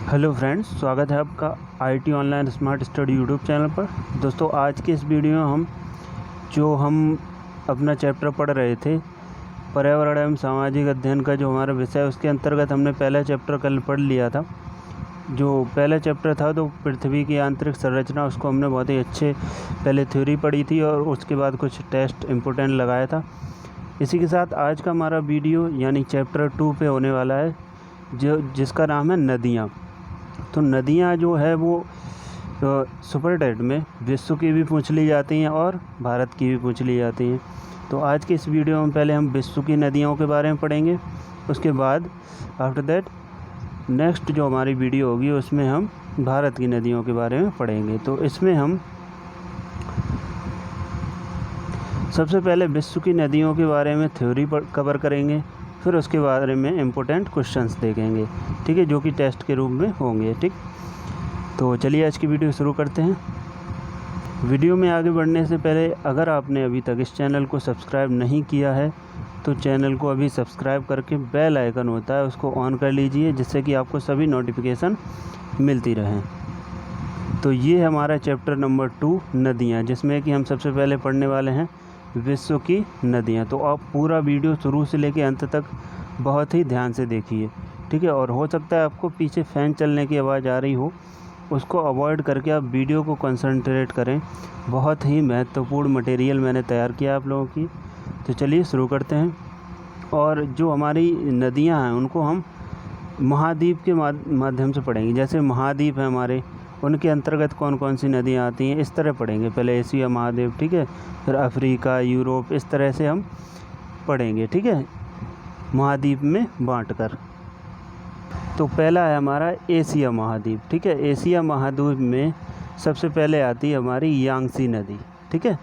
Hello friends, स्वागत है आपका IT online smart study YouTube channel पर। दोस्तों, आज के इस वीडियो में हम अपना चैप्टर पढ़ रहे थे पर्यावरण एवं सामाजिक अध्ययन का जो हमारा विषय है, उसके अंतर्गत हमने पहला चैप्टर कल पढ़ लिया था। जो पहला चैप्टर था तो पृथ्वी की आंतरिक संरचना, उसको हमने बहुत ही अच्छे पहले थ्योरी पढ़ी थी और उसके बाद कुछ टेस्ट इम्पोर्टेंट लगाया था। इसी के साथ आज का हमारा वीडियो यानी चैप्टर 2 पे होने वाला है, जिसका नाम है नदियाँ। तो नदियाँ जो है वो सुपर टेट में विश्व की भी पूछ ली जाती हैं और भारत की भी पूछ ली जाती हैं। तो आज के इस वीडियो में पहले हम विश्व की नदियों के बारे में पढ़ेंगे, उसके बाद आफ्टर दैट नेक्स्ट जो हमारी वीडियो होगी उसमें हम भारत की नदियों के बारे में पढ़ेंगे। तो इसमें हम सबसे पहले विश्व की नदियों के बारे में थ्योरी कवर करेंगे, फिर उसके बारे में इम्पोर्टेंट क्वेश्चंस देखेंगे, ठीक है, जो कि टेस्ट के रूप में होंगे। ठीक, तो चलिए आज की वीडियो शुरू करते हैं। वीडियो में आगे बढ़ने से पहले अगर आपने अभी तक इस चैनल को सब्सक्राइब नहीं किया है तो चैनल को अभी सब्सक्राइब करके बेल आइकन होता है उसको ऑन कर लीजिए, जिससे कि आपको सभी नोटिफिकेशन मिलती रहें। तो ये हमारा चैप्टर नंबर 2 नदियाँ, जिसमें कि हम सबसे पहले पढ़ने वाले हैं विश्व की नदियाँ। तो आप पूरा वीडियो शुरू से लेकर अंत तक बहुत ही ध्यान से देखिए, ठीक है। और हो सकता है आपको पीछे फ़ैन चलने की आवाज़ आ रही हो, उसको अवॉइड करके आप वीडियो को कंसंट्रेट करें। बहुत ही महत्वपूर्ण मटेरियल मैंने तैयार किया आप लोगों की। तो चलिए शुरू करते हैं। और जो हमारी नदियाँ हैं उनको हम महाद्वीप के माध्यम से पढ़ेंगे। जैसे महाद्वीप है हमारे, उनके अंतर्गत कौन कौन सी नदियाँ आती हैं, इस तरह पढ़ेंगे। पहले एशिया महाद्वीप, ठीक है, फिर अफ्रीका, यूरोप, इस तरह से हम पढ़ेंगे, ठीक है, महाद्वीप में बांटकर। तो पहला है हमारा एशिया महाद्वीप, ठीक है। एशिया महाद्वीप में सबसे पहले आती है हमारी यांगसी नदी, ठीक है,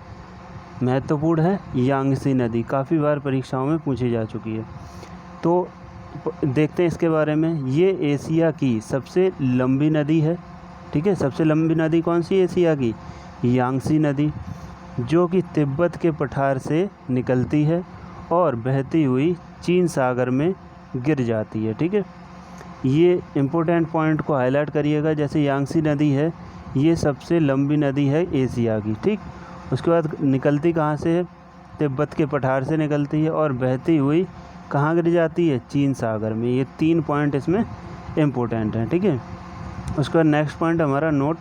महत्वपूर्ण है यांगसी नदी, काफ़ी बार परीक्षाओं में पूछी जा चुकी है। तो देखते हैं इसके बारे में। ये एशिया की सबसे लंबी नदी है, ठीक है। सबसे लंबी नदी कौन सी एशिया की? यांगसी नदी, जो कि तिब्बत के पठार से निकलती है और बहती हुई चीन सागर में गिर जाती है, ठीक है। ये इम्पोर्टेंट पॉइंट को हाईलाइट करिएगा। जैसे यांगसी नदी है, ये सबसे लंबी नदी है एशिया की, ठीक। उसके बाद निकलती कहाँ से है? तिब्बत के पठार से निकलती है और बहती हुई कहाँ गिर जाती है? चीन सागर में। ये 3 पॉइंट इसमें इम्पोर्टेंट हैं, ठीक है। उसके बाद नेक्स्ट पॉइंट हमारा नोट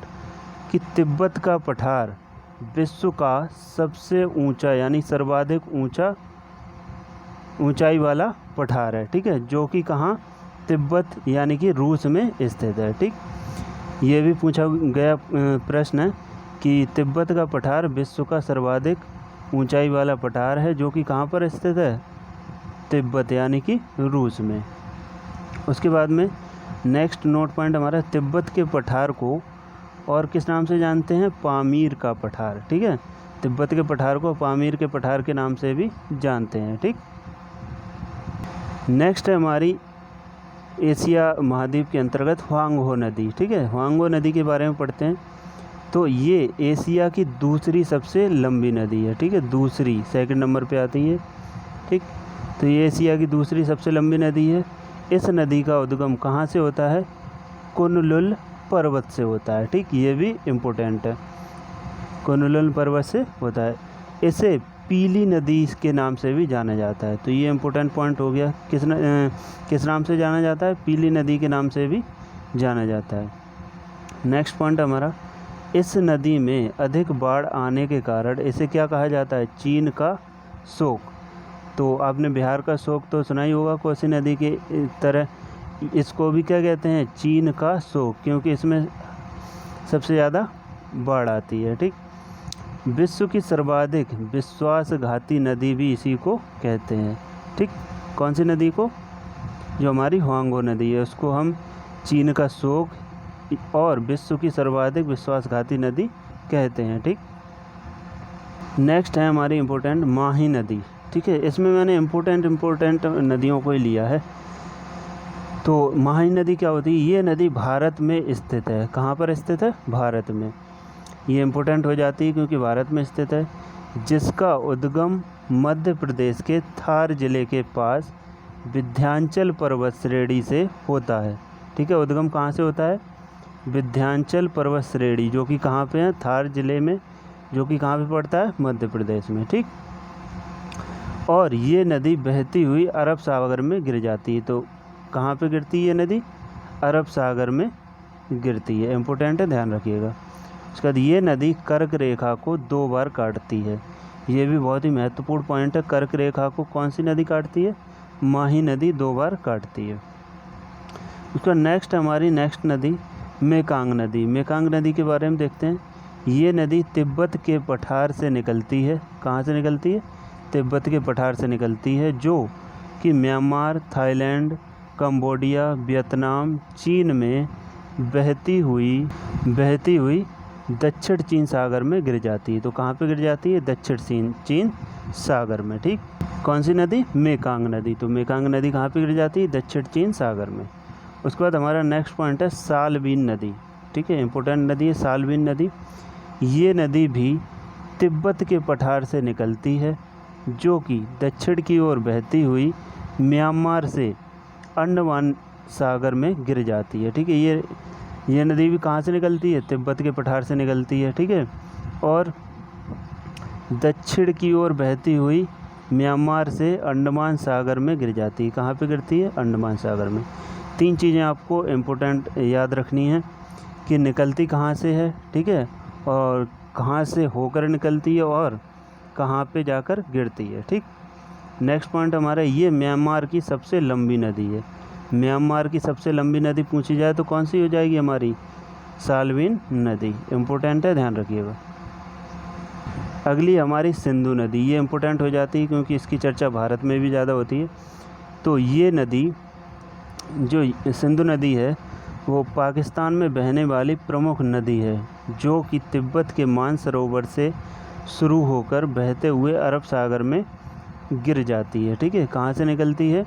कि तिब्बत का पठार विश्व का सबसे ऊंचा यानी सर्वाधिक ऊंचाई वाला पठार है, ठीक है, जो कि कहाँ? तिब्बत यानी कि रूस में स्थित है, ठीक। ये भी पूछा गया प्रश्न है कि तिब्बत का पठार विश्व का सर्वाधिक ऊंचाई वाला पठार है, जो कि कहाँ पर स्थित है? तिब्बत यानी कि रूस में। उसके बाद में नेक्स्ट नोट पॉइंट हमारा तिब्बत के पठार को और किस नाम से जानते हैं? पामीर का पठार, ठीक है। तिब्बत के पठार को पामीर के पठार के नाम से भी जानते हैं, ठीक। नेक्स्ट है हमारी एशिया महाद्वीप के अंतर्गत ह्वांगहो नदी, ठीक है। ह्वांगहो नदी के बारे में पढ़ते हैं। तो ये एशिया की दूसरी सबसे लंबी नदी है, ठीक है, दूसरी, सेकंड नंबर पे आती है, ठीक। तो ये एशिया की दूसरी सबसे लंबी नदी है। इस नदी का उद्गम कहाँ से होता है? कुनलुन पर्वत से होता है, ठीक। ये भी इम्पोर्टेंट है, कुनलुन पर्वत से होता है। इसे पीली नदी के नाम से भी जाना जाता है। तो ये इम्पोर्टेंट पॉइंट हो गया। किस नाम से जाना जाता है? पीली नदी के नाम से भी जाना जाता है। नेक्स्ट पॉइंट हमारा, इस नदी में अधिक बाढ़ आने के कारण इसे क्या कहा जाता है? चीन का शोक। तो आपने बिहार का शोक तो सुना ही होगा, कोसी नदी के तरह इसको भी क्या कहते हैं? चीन का शोक, क्योंकि इसमें सबसे ज़्यादा बाढ़ आती है, ठीक। विश्व की सर्वाधिक विश्वासघाती नदी भी इसी को कहते हैं, ठीक। कौन सी नदी को? जो हमारी ह्वांगहो नदी है, उसको हम चीन का शोक और विश्व की सर्वाधिक विश्वासघाती नदी कहते हैं, ठीक। नेक्स्ट है हमारी इम्पोर्टेंट माही नदी, ठीक है। इसमें मैंने इम्पोर्टेंट नदियों को ही लिया है। तो माही नदी क्या होती है? ये नदी भारत में स्थित है। कहाँ पर स्थित है? भारत में। ये इम्पोर्टेंट हो जाती है क्योंकि भारत में स्थित है, जिसका उद्गम मध्य प्रदेश के थार जिले के पास विंध्याचल पर्वत श्रेणी से होता है। ठीक है। उद्गम कहाँ से होता है? विंध्याचल पर्वत श्रेणी, जो कि कहाँ पे है? थार जिले में, जो कि कहाँ पे पड़ता है? मध्य प्रदेश में, ठीक। और ये नदी बहती हुई अरब सागर में गिर जाती है। तो कहाँ पे गिरती है ये नदी? अरब सागर में गिरती है। इम्पोर्टेंट है, ध्यान रखिएगा। उसके बाद ये नदी कर्क रेखा को 2 बार काटती है। ये भी बहुत ही महत्वपूर्ण पॉइंट है। कर्क रेखा को कौन सी नदी काटती है? माही नदी 2 बार काटती है। उसका हमारी नेक्स्ट नदी मेकांग नदी। मेकांग नदी के बारे में देखते हैं। ये नदी तिब्बत के पठार से निकलती है। कहाँ से निकलती है? तिब्बत के पठार से निकलती है, जो कि म्यांमार, थाईलैंड, कंबोडिया, वियतनाम, चीन में बहती हुई दक्षिण चीन सागर में गिर जाती है। तो कहाँ पे गिर जाती है? दक्षिण चीन सागर में, ठीक। कौन सी नदी? मेकांग नदी। तो मेकांग नदी कहाँ पे गिर जाती है? दक्षिण चीन सागर में। उसके बाद हमारा नेक्स्ट पॉइंट है सालवीन नदी, ठीक है। इंपॉर्टेंट नदी है सालवीन नदी। ये नदी भी तिब्बत के पठार से निकलती है, जो कि दक्षिण की ओर बहती हुई म्यांमार से अंडमान सागर में गिर जाती है, ठीक है। ये नदी भी कहाँ से निकलती है? तिब्बत के पठार से निकलती है, ठीक है। और दक्षिण की ओर बहती हुई म्यांमार से अंडमान सागर में गिर जाती है। कहाँ पे गिरती है? अंडमान सागर में। 3 चीज़ें आपको इम्पोर्टेंट याद रखनी है कि निकलती कहाँ से है, ठीक है, और कहाँ से होकर निकलती है, और कहाँ पे जाकर गिरती है, ठीक। नेक्स्ट पॉइंट हमारा, ये म्यांमार की सबसे लंबी नदी है। म्यांमार की सबसे लंबी नदी पूछी जाए तो कौन सी हो जाएगी हमारी? सालवीन नदी। इम्पोर्टेंट है, ध्यान रखिएगा। अगली हमारी सिंधु नदी। ये इम्पोर्टेंट हो जाती है क्योंकि इसकी चर्चा भारत में भी ज़्यादा होती है। तो ये नदी, जो सिंधु नदी है, वो पाकिस्तान में बहने वाली प्रमुख नदी है, जो कि तिब्बत के मानसरोवर से शुरू होकर बहते हुए अरब सागर में गिर जाती है, ठीक है। कहाँ से निकलती है?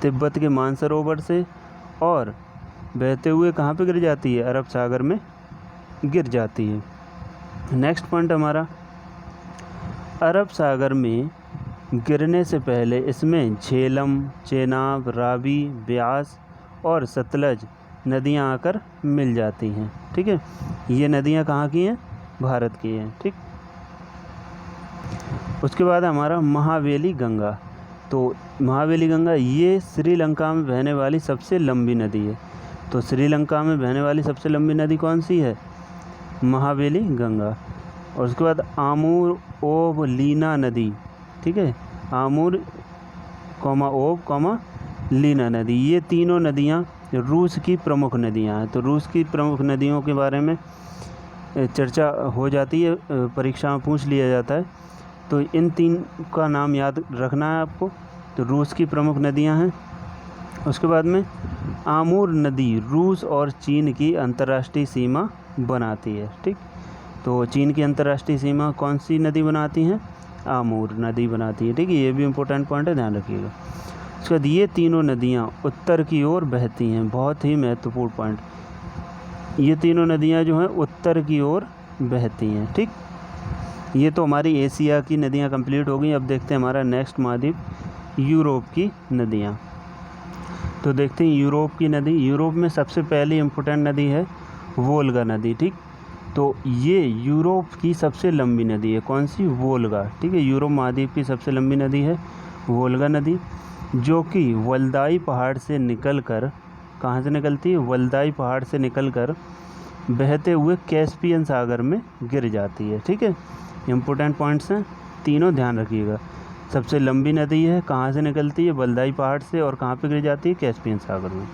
तिब्बत के मानसरोवर से, और बहते हुए कहाँ पे गिर जाती है? अरब सागर में गिर जाती है। नेक्स्ट पॉइंट हमारा, अरब सागर में गिरने से पहले इसमें झेलम, चेनाब, रावी, ब्यास और सतलज नदियां आकर मिल जाती हैं, ठीक है। ये नदियां कहाँ की हैं? भारत की हैं, ठीक। उसके बाद हमारा महावेली गंगा। तो महावेली गंगा ये श्रीलंका में बहने वाली सबसे लंबी नदी है। तो श्रीलंका में बहने वाली सबसे लंबी नदी कौन सी है? महावेली गंगा। और उसके बाद आमूर ओब लीना नदी, ठीक है। आमूर ओब लीना नदी, ये तीनों नदियाँ रूस की प्रमुख नदियाँ हैं। तो रूस की प्रमुख नदियों के बारे में चर्चा हो जाती है, परीक्षा में पूछ लिया जाता है। तो इन 3 का नाम याद रखना है आपको। तो रूस की प्रमुख नदियाँ हैं। उसके बाद में आमूर नदी रूस और चीन की अंतर्राष्ट्रीय सीमा बनाती है, ठीक। तो चीन की अंतर्राष्ट्रीय सीमा कौन सी नदी बनाती हैं? आमूर नदी बनाती है, ठीक है। ये भी इम्पोर्टेंट पॉइंट है, ध्यान रखिएगा। उसके बाद ये तीनों नदियाँ उत्तर की ओर बहती हैं, बहुत ही महत्वपूर्ण पॉइंट। ये तीनों नदियाँ जो हैं उत्तर की ओर बहती हैं, ठीक। ये तो हमारी एशिया की नदियाँ कंप्लीट हो गई। अब देखते हैं हमारा नेक्स्ट महाद्वीप यूरोप की नदियाँ। तो देखते हैं यूरोप की नदी। यूरोप में सबसे पहली इम्पोर्टेंट नदी है वोल्गा नदी, ठीक। तो ये यूरोप की सबसे लंबी नदी है। कौन सी? वोल्गा, ठीक है। यूरोप महाद्वीप की सबसे लंबी नदी है वोल्गा नदी, जो कि वल्दाई पहाड़ से निकलकर, कहाँ से निकलती है? वल्दाई पहाड़ से निकलकर बहते हुए कैस्पियन सागर में गिर जाती है, ठीक है। इम्पोर्टेंट पॉइंट्स हैं तीनों, ध्यान रखिएगा। सबसे लंबी नदी है, कहाँ से निकलती है? वल्दाई पहाड़ से, और कहाँ पे गिर जाती है? कैस्पियन सागर में।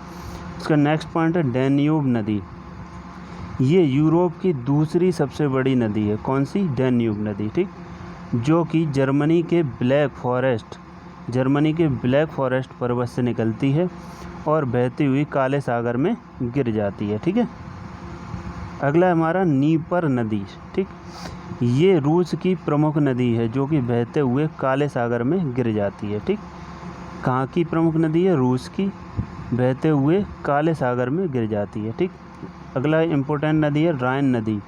उसका नेक्स्ट पॉइंट है डैन्यूब नदी। ये यूरोप की दूसरी सबसे बड़ी नदी है। कौन सी? डैन्यूब नदी, ठीक। जो कि जर्मनी के ब्लैक फॉरेस्ट पर्वत से निकलती है और बहती हुई काले सागर में गिर जाती है, ठीक है। अगला हमारा नीपर नदी, ठीक। ये रूस की प्रमुख नदी है, जो कि बहते हुए काले सागर में गिर जाती है, ठीक। कहाँ की प्रमुख नदी है? रूस की, बहते हुए काले सागर में गिर जाती है, ठीक। अगला इम्पोर्टेंट नदी है राइन नदी।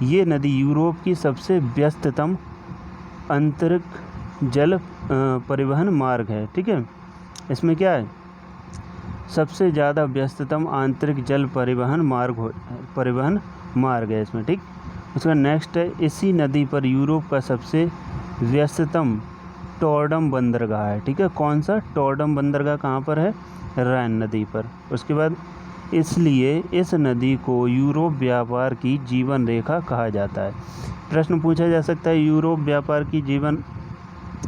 ये नदी यूरोप की सबसे व्यस्ततम आंतरिक जल परिवहन मार्ग है, ठीक है। इसमें क्या है? सबसे ज़्यादा व्यस्ततम आंतरिक जल परिवहन मार्ग है इसमें, ठीक। उसका नेक्स्ट है, इसी नदी पर यूरोप का सबसे व्यस्ततम टॉर्डम बंदरगाह है, ठीक है। कौन सा टॉर्डम बंदरगाह कहाँ पर है? राइन नदी पर। उसके बाद, इसलिए इस नदी को यूरोप व्यापार की जीवन रेखा कहा जाता है। प्रश्न पूछा जा सकता है, यूरोप व्यापार की जीवन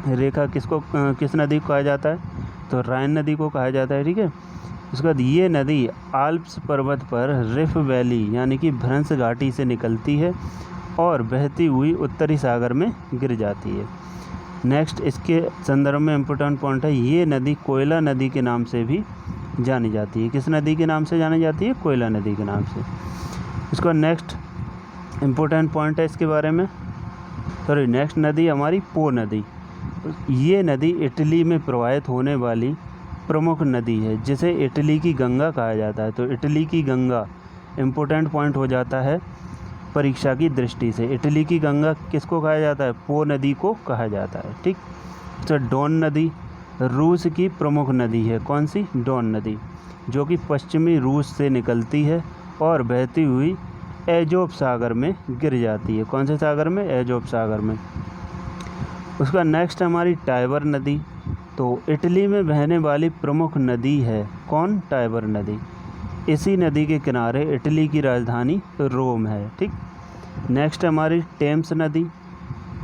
रेखा किस नदी को कहा जाता है? तो राइन नदी को कहा जाता है, ठीक है। उसके बाद, ये नदी आल्प्स पर्वत पर रिफ वैली यानी कि भ्रंश घाटी से निकलती है और बहती हुई उत्तरी सागर में गिर जाती है। नेक्स्ट, इसके संदर्भ में इम्पोर्टेंट पॉइंट है, ये नदी कोयला नदी के नाम से भी जानी जाती है। किस नदी के नाम से जानी जाती है? कोयला नदी के नाम से। उसके बाद नेक्स्ट इम्पोर्टेंट पॉइंट है इसके बारे में, नेक्स्ट नदी हमारी पो नदी। ये नदी इटली में प्रवाहित होने वाली प्रमुख नदी है, जिसे इटली की गंगा कहा जाता है। तो इटली की गंगा इम्पोर्टेंट पॉइंट हो जाता है परीक्षा की दृष्टि से। इटली की गंगा किसको कहा जाता है? पो नदी को कहा जाता है, ठीक। तो डॉन नदी रूस की प्रमुख नदी है। कौन सी? डॉन नदी, जो कि पश्चिमी रूस से निकलती है और बहती हुई एजोब सागर में गिर जाती है। कौन से सागर में? एजोब सागर में। उसका नेक्स्ट हमारी टाइबर नदी। तो इटली में बहने वाली प्रमुख नदी है। कौन? टाइबर नदी। इसी नदी के किनारे इटली की राजधानी रोम है, ठीक। नेक्स्ट हमारी टेम्स नदी।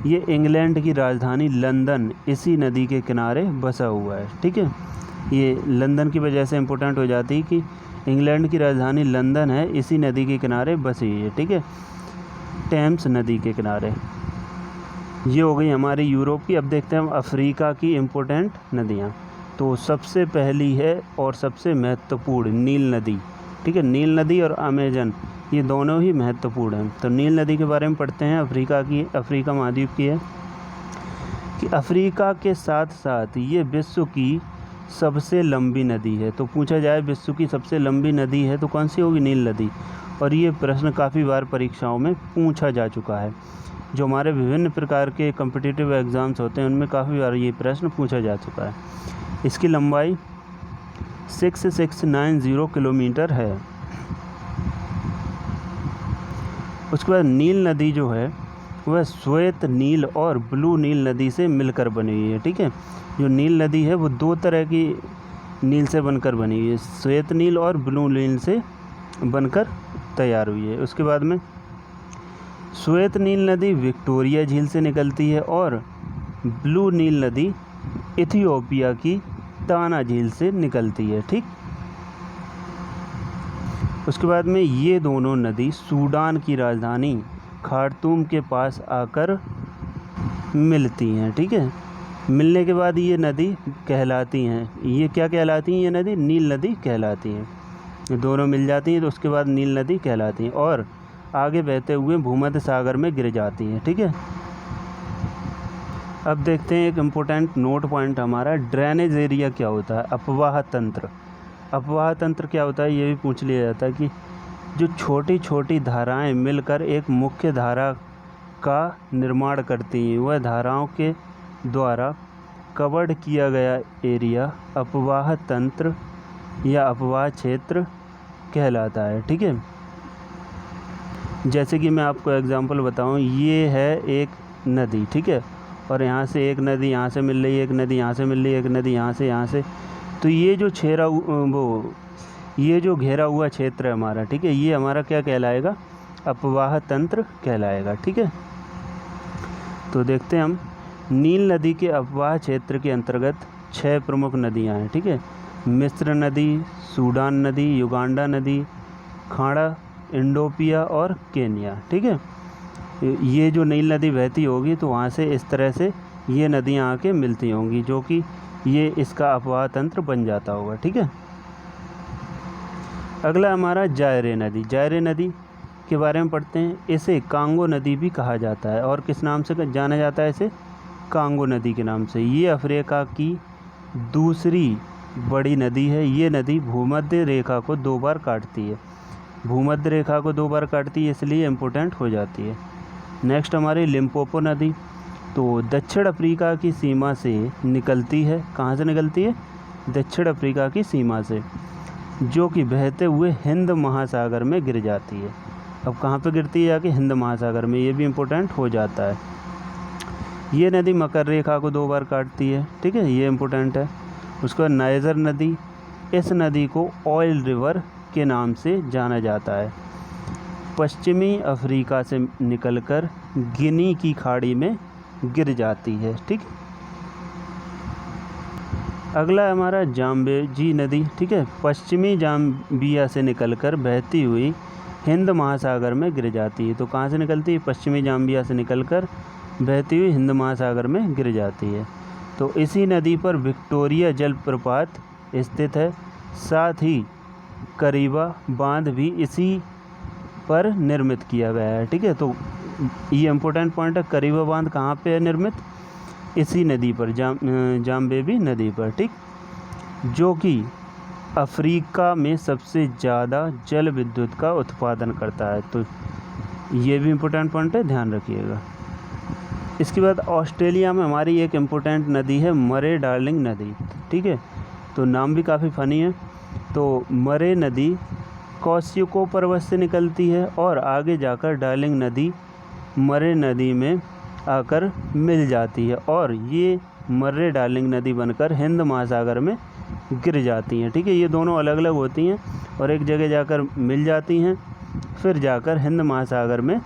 ये इंग्लैंड की राजधानी लंदन इसी नदी के किनारे बसा हुआ है, ठीक है। ये लंदन की वजह से इम्पोर्टेंट हो जाती है कि इंग्लैंड की राजधानी लंदन है, इसी नदी के किनारे बसी हुई है, ठीक है, टेम्स नदी के किनारे। ये हो गई हमारी यूरोप की। अब देखते हैं हम अफ्रीका की इम्पोर्टेंट नदियाँ। तो सबसे पहली है और सबसे महत्वपूर्ण नील नदी, ठीक है। नील नदी और अमेजन ये दोनों ही महत्वपूर्ण हैं। तो नील नदी के बारे में पढ़ते हैं। अफ्रीका महाद्वीप की है कि अफ्रीका के साथ साथ ये विश्व की सबसे लंबी नदी है। तो पूछा जाए विश्व की सबसे लंबी नदी है तो कौन सी होगी? नील नदी। और ये प्रश्न काफ़ी बार परीक्षाओं में पूछा जा चुका है। जो हमारे विभिन्न प्रकार के कॉम्पिटिटिव एग्ज़ाम्स होते हैं उनमें काफ़ी बार ये प्रश्न पूछा जा चुका है। इसकी लंबाई 6690 किलोमीटर है। उसके बाद नील नदी जो है वह श्वेत नील और ब्लू नील नदी से मिलकर बनी हुई है, ठीक है। जो नील नदी है वो दो तरह की नील से बनकर बनी हुई है, श्वेत नील और ब्लू नील से बनकर तैयार हुई है। उसके बाद में श्वेत नील नदी विक्टोरिया झील से निकलती है और ब्लू नील नदी इथियोपिया की ताना झील से निकलती है, ठीक। उसके बाद में ये दोनों नदी सूडान की राजधानी खार्तूम के पास आकर मिलती हैं, ठीक है। मिलने के बाद ये नदी कहलाती हैं, ये क्या कहलाती हैं? ये नदी नील नदी कहलाती हैं। ये दोनों मिल जाती हैं तो उसके बाद नील नदी कहलाती हैं और आगे बहते हुए भूमध्य सागर में गिर जाती हैं, ठीक है। अब देखते हैं एक इम्पोर्टेंट नोट पॉइंट हमारा, ड्रेनेज एरिया क्या होता है? अपवाह तंत्र। अपवाह तंत्र क्या होता है ये भी पूछ लिया जाता है कि जो छोटी छोटी धाराएं मिलकर एक मुख्य धारा का निर्माण करती हैं, वह धाराओं के द्वारा कवर्ड किया गया एरिया अपवाह तंत्र या अपवाह क्षेत्र कहलाता है, ठीक है। जैसे कि मैं आपको एग्जांपल बताऊं, ये है एक नदी, ठीक है, और यहाँ से एक नदी यहाँ से मिल रही है, एक नदी यहाँ से मिल रही है, एक नदी यहाँ से। तो ये जो घेरा हुआ क्षेत्र है हमारा, ठीक है, ये हमारा क्या कहलाएगा? अपवाह तंत्र कहलाएगा, ठीक है। तो देखते हैं हम, नील नदी के अपवाह क्षेत्र के अंतर्गत 6 प्रमुख नदियाँ हैं, ठीक है। मिस्र नदी, सूडान नदी, युगांडा नदी, खाड़ा, इंडोपिया और केन्या, ठीक है। ये जो नील नदी बहती होगी तो वहाँ से इस तरह से ये नदियाँ आके मिलती होंगी, जो कि ये इसका अपवाह तंत्र बन जाता होगा, ठीक है। अगला हमारा जायरे नदी। जायरे नदी के बारे में पढ़ते हैं। इसे कांगो नदी भी कहा जाता है और किस नाम से जाना जाता है? इसे कांगो नदी के नाम से। ये अफ्रीका की दूसरी बड़ी नदी है। ये नदी भूमध्य रेखा को 2 बार काटती है। भूमध्य रेखा को 2 बार काटती है, इसलिए इम्पोर्टेंट हो जाती है। नेक्स्ट हमारी लिम्पोपो नदी। तो दक्षिण अफ्रीका की सीमा से निकलती है। कहाँ से निकलती है? दक्षिण अफ्रीका की सीमा से। जो कि बहते हुए हिंद महासागर में गिर जाती है। अब कहाँ पे गिरती है जाके? हिंद महासागर में। ये भी इम्पोर्टेंट हो जाता है। ये नदी मकर रेखा को 2 बार काटती है, ठीक है, ये इम्पोर्टेंट है। उसके बाद नाइजर नदी, इस नदी को ऑयल रिवर के नाम से जाना जाता है। पश्चिमी अफ्रीका से निकलकर गिनी की खाड़ी में गिर जाती है, ठीक। अगला है हमारा जाम्बेजी नदी, ठीक है, पश्चिमी जाम्बिया से निकलकर बहती हुई हिंद महासागर में गिर जाती है। तो कहाँ से निकलती है? पश्चिमी जाम्बिया से निकलकर बहती हुई हिंद महासागर में गिर जाती है। तो इसी नदी पर विक्टोरिया जलप्रपात स्थित है। साथ ही करीबा बांध भी इसी पर निर्मित किया गया है, ठीक है। तो ये इम्पोर्टेंट पॉइंट है, करीबा बांध कहाँ पे है निर्मित? इसी नदी पर, जाम्बेजी नदी पर, ठीक, जो कि अफ्रीका में सबसे ज़्यादा जल विद्युत का उत्पादन करता है। तो ये भी इम्पोर्टेंट पॉइंट है, ध्यान रखिएगा। इसके बाद ऑस्ट्रेलिया में हमारी एक इम्पोर्टेंट नदी है मरे डार्लिंग नदी, ठीक है। तो नाम भी काफ़ी फ़नी है। तो मरे नदी कौशिको पर्वत से निकलती है और आगे जाकर डार्लिंग नदी मरे नदी में आकर मिल जाती है और ये मर्रे डार्लिंग नदी बनकर हिंद महासागर में गिर जाती हैं, ठीक है। ये दोनों अलग अलग होती हैं और एक जगह जाकर मिल जाती हैं, फिर जाकर हिंद महासागर में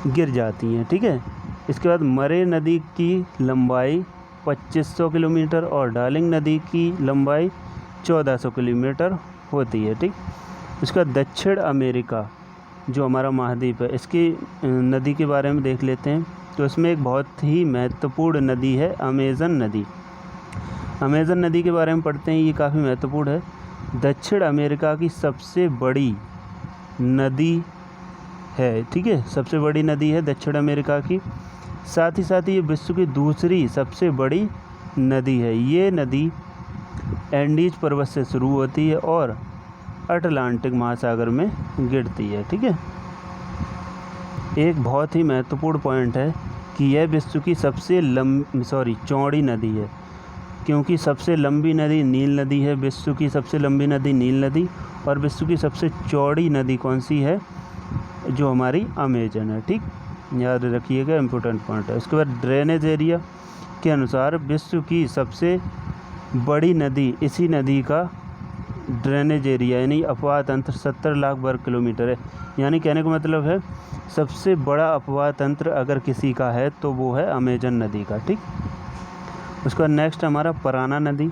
गिर जाती हैं, ठीक है। इसके बाद मरे नदी की लंबाई 2500 किलोमीटर और डार्लिंग नदी की लंबाई 1400 किलोमीटर होती है, ठीक। इसका दक्षिण अमेरिका जो हमारा महाद्वीप है, इसकी नदी के बारे में देख लेते हैं। तो इसमें एक बहुत ही महत्वपूर्ण नदी है अमेज़न नदी। अमेज़न नदी के बारे में पढ़ते हैं, ये काफ़ी महत्वपूर्ण है। दक्षिण अमेरिका की सबसे बड़ी नदी है, ठीक है, सबसे बड़ी नदी है दक्षिण अमेरिका की। साथ ही ये विश्व की दूसरी सबसे बड़ी नदी है। ये नदी एंडीज पर्वत से शुरू होती है और अटलांटिक महासागर में गिरती है, ठीक है। एक बहुत ही महत्वपूर्ण पॉइंट है कि यह विश्व की सबसे चौड़ी नदी है, क्योंकि सबसे लंबी नदी नील नदी है। विश्व की सबसे लंबी नदी नील नदी और विश्व की सबसे चौड़ी नदी कौन सी है? जो हमारी अमेजन है, ठीक, याद रखिएगा, इम्पोर्टेंट पॉइंट है। उसके बाद ड्रेनेज एरिया के अनुसार विश्व की सबसे बड़ी नदी, इसी नदी का ड्रेनेज एरिया यानी अपवाह तंत्र 70 लाख वर्ग किलोमीटर है। यानी कहने का मतलब है सबसे बड़ा अपवाह तंत्र अगर किसी का है तो वो है अमेजन नदी का, ठीक। उसका नेक्स्ट हमारा पराना नदी।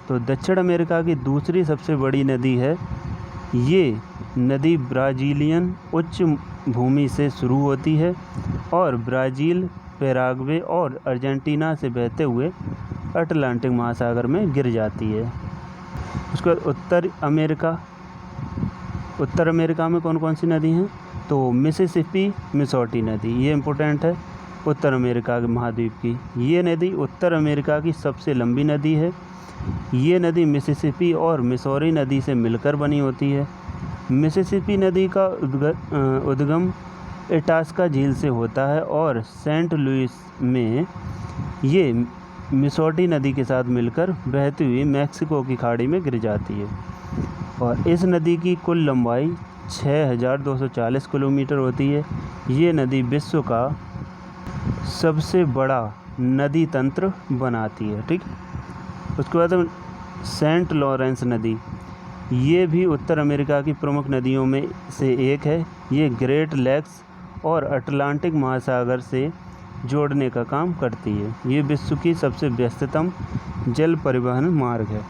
तो दक्षिण अमेरिका की दूसरी सबसे बड़ी नदी है। ये नदी ब्राज़ीलियन उच्च भूमि से शुरू होती है और ब्राज़ील, पैराग्वे और अर्जेंटीना से बहते हुए अटलांटिक महासागर में गिर जाती है। उसके बाद उत्तर अमेरिका में कौन कौन सी नदी हैं? तो मिसिसिपी, मिसौटी नदी, ये इम्पोर्टेंट है उत्तर अमेरिका के महाद्वीप की। ये नदी उत्तर अमेरिका की सबसे लंबी नदी है। ये नदी मिसिसिपी और मिसौरी नदी से मिलकर बनी होती है। मिसिसिपी नदी का उद्गम इटास्का झील से होता है और सेंट लुइस में ये मिसौटी नदी के साथ मिलकर बहती हुई मैक्सिको की खाड़ी में गिर जाती है। और इस नदी की कुल लंबाई 6240 किलोमीटर होती है। ये नदी विश्व का सबसे बड़ा नदी तंत्र बनाती है, ठीक। उसके बाद सेंट लॉरेंस नदी, ये भी उत्तर अमेरिका की प्रमुख नदियों में से एक है। ये ग्रेट लेक्स और अटलांटिक महासागर से जोड़ने का काम करती है। ये विश्व की सबसे व्यस्ततम जल परिवहन मार्ग है।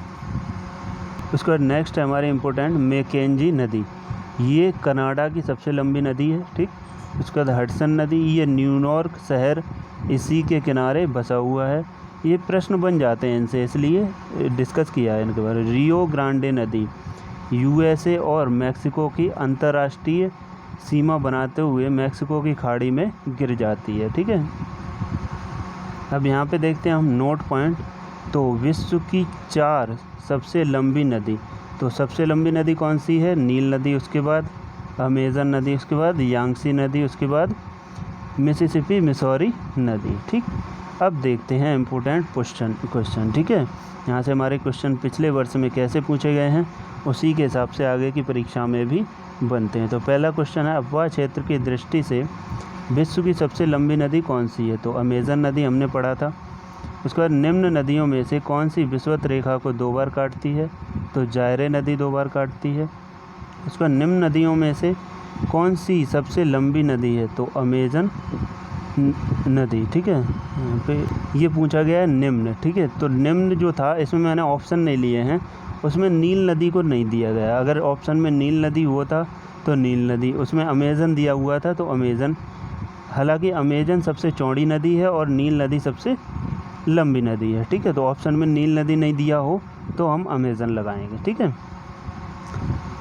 उसके बाद नेक्स्ट है हमारे इम्पोर्टेंट मैकेंजी नदी। ये कनाडा की सबसे लंबी नदी है, ठीक। उसके बाद हडसन नदी, ये न्यूयॉर्क शहर इसी के किनारे बसा हुआ है। ये प्रश्न बन जाते हैं इनसे, इसलिए डिस्कस किया है इनके बारे में। रियो ग्रांडे नदी यूएसए और मैक्सिको की अंतर्राष्ट्रीय सीमा बनाते हुए मैक्सिको की खाड़ी में गिर जाती है, ठीक है। अब यहाँ पे देखते हैं हम नोट पॉइंट। तो विश्व की 4 सबसे लंबी नदी, तो सबसे लंबी नदी कौन सी है? नील नदी, उसके बाद अमेज़न नदी, उसके बाद यांगसी नदी, उसके बाद मिसिसिपी मिसौरी नदी, ठीक। अब देखते हैं इम्पोर्टेंट क्वेश्चन। ठीक है, यहाँ से हमारे क्वेश्चन पिछले वर्ष में कैसे पूछे गए हैं उसी के हिसाब से आगे की परीक्षा में भी बनते हैं। तो पहला क्वेश्चन है, अपवाह क्षेत्र की दृष्टि से विश्व की सबसे लंबी नदी कौन सी है? तो अमेज़न नदी हमने पढ़ा था। उसके बाद निम्न नदियों में से कौन सी विषुवत रेखा को 2 बार काटती है? तो जायरे नदी 2 बार काटती है। उसके बाद निम्न नदियों में से कौन सी सबसे लंबी नदी है? तो अमेज़न नदी। ठीक है, यहाँ पे ये पूछा गया है निम्न। ठीक है, तो निम्न जो था इसमें मैंने ऑप्शन नहीं लिए हैं, उसमें नील नदी को नहीं दिया गया। अगर ऑप्शन में नील नदी होता तो नील नदी, उसमें अमेज़न दिया हुआ था तो अमेज़न। हालांकि अमेज़न सबसे चौड़ी नदी है और नील नदी सबसे लंबी नदी है। ठीक है, तो ऑप्शन में नील नदी नहीं दिया हो तो हम अमेज़न लगाएंगे। ठीक है,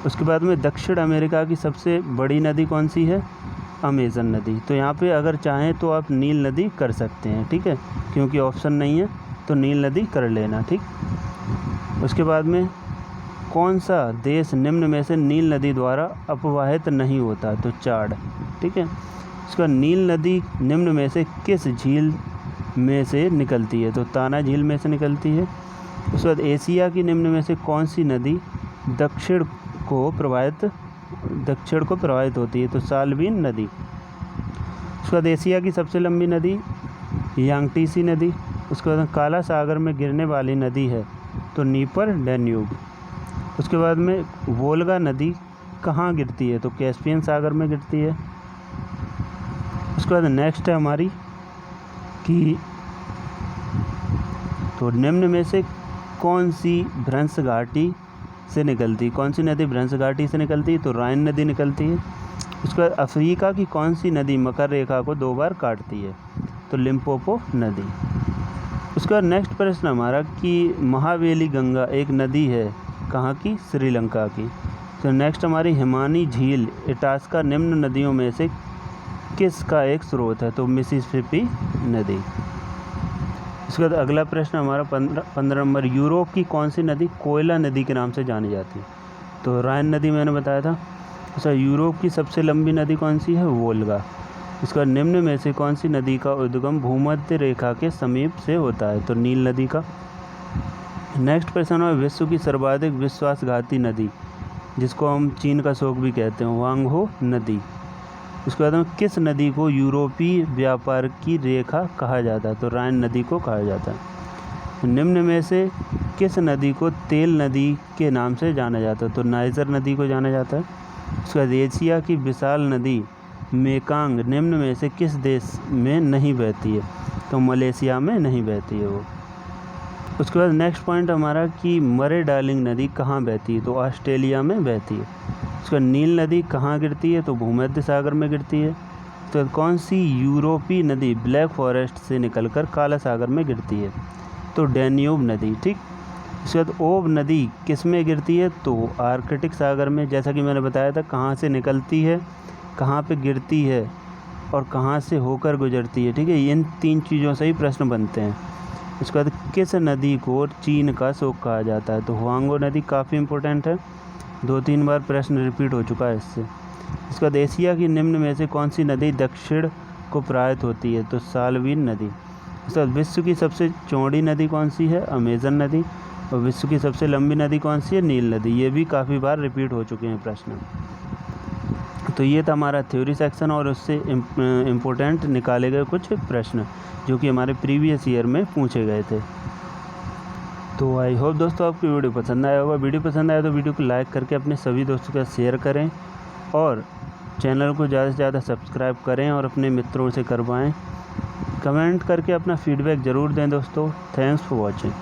उसके बाद में दक्षिण अमेरिका की सबसे बड़ी नदी कौन सी है? अमेज़न नदी। तो यहाँ पे अगर चाहें तो आप नील नदी कर सकते हैं। ठीक है, क्योंकि ऑप्शन नहीं है तो नील नदी कर लेना। ठीक, उसके बाद में कौन सा देश निम्न में से नील नदी द्वारा अपवाहित नहीं होता? तो चाड। ठीक है, उसका नील नदी निम्न में से किस झील में से निकलती है? तो ताना झील में से निकलती है। उसके बाद एशिया की निम्न में से कौन सी नदी दक्षिण को प्रवाहित होती है? तो साल्विन नदी। उसके बाद एशिया की सबसे लंबी नदी यांगटीसी नदी। उसके बाद काला सागर में गिरने वाली नदी है तो नीपर डैन्यूब। उसके बाद में वोल्गा नदी कहाँ गिरती है? तो कैस्पियन सागर में गिरती है। उसके बाद नेक्स्ट है हमारी कि तो निम्न में से कौन सी भ्रंश घाटी से निकलती? कौन सी नदी भ्रंश घाटी से निकलती है? तो राइन नदी निकलती है। उसके बाद अफ्रीका की कौन सी नदी मकर रेखा को 2 बार काटती है? तो लिम्पोपो नदी। उसके बाद नेक्स्ट प्रश्न हमारा कि महावेली गंगा एक नदी है कहाँ की? श्रीलंका की। तो नेक्स्ट हमारी हिमानी झील इटास्का निम्न नदियों में से किसका एक स्रोत है? तो मिसिसिपी नदी। उसके बाद अगला प्रश्न हमारा 15 नंबर, यूरोप की कौन सी नदी कोयला नदी के नाम से जानी जाती है? तो राइन नदी मैंने बताया था। अच्छा, यूरोप की सबसे लंबी नदी कौन सी है? वोल्गा। इसका निम्न में से कौन सी नदी का उद्गम भूमध्य रेखा के समीप से होता है? तो नील नदी का। नेक्स्ट प्रश्न है, विश्व की सर्वाधिक विश्वासघाती नदी जिसको हम चीन का शोक भी कहते हैं, वांगहो नदी। उसके बाद में किस नदी को यूरोपीय व्यापार की रेखा कहा जाता है? तो राइन नदी को कहा जाता है। निम्न में से किस नदी को तेल नदी के नाम से जाना जाता है? तो नाइजर नदी को जाना जाता है। उसके बाद एशिया की विशाल नदी मेकांग निम्न में से किस देश में नहीं बहती है? तो मलेशिया में नहीं बहती है वो। उसके बाद नेक्स्ट पॉइंट हमारा कि मरे डार्लिंग नदी कहाँ बहती है? तो ऑस्ट्रेलिया में बहती है। उसका नील नदी कहाँ गिरती है? तो भूमध्य सागर में गिरती है। तो कौन सी यूरोपीय नदी ब्लैक फॉरेस्ट से निकलकर काला सागर में गिरती है? तो डैन्यूब नदी। ठीक, उसके बाद ओब नदी किस में गिरती है? तो आर्कटिक सागर में। जैसा कि मैंने बताया था कहाँ से निकलती है, कहाँ पे गिरती है और कहाँ से होकर गुजरती है। ठीक है, इन 3 चीज़ों से ही प्रश्न बनते हैं। उसके बाद किस नदी को चीन का शोक कहा जाता है? तो हुआंगो नदी काफ़ी इंपॉर्टेंट है, 2-3 बार प्रश्न रिपीट हो चुका है इससे। इसके बाद एशिया की निम्न में से कौन सी नदी दक्षिण को प्रवाहित होती है? तो साल्विन नदी। उसके बाद विश्व की सबसे चौड़ी नदी कौन सी है? अमेज़न नदी। और विश्व की सबसे लंबी नदी कौन सी है? नील नदी। ये भी काफ़ी बार रिपीट हो चुके हैं प्रश्न। तो ये था हमारा थ्योरी सेक्शन और उससे इम्पोर्टेंट निकाले गए कुछ प्रश्न जो कि हमारे प्रीवियस ईयर में पूछे गए थे। तो आई होप दोस्तों आपकी वीडियो पसंद आया होगा। वीडियो पसंद आया तो वीडियो को लाइक करके अपने सभी दोस्तों के साथ शेयर करें और चैनल को ज़्यादा से ज़्यादा सब्सक्राइब करें और अपने मित्रों से करवाएं। कमेंट करके अपना फीडबैक ज़रूर दें दोस्तों। Thanks for watching.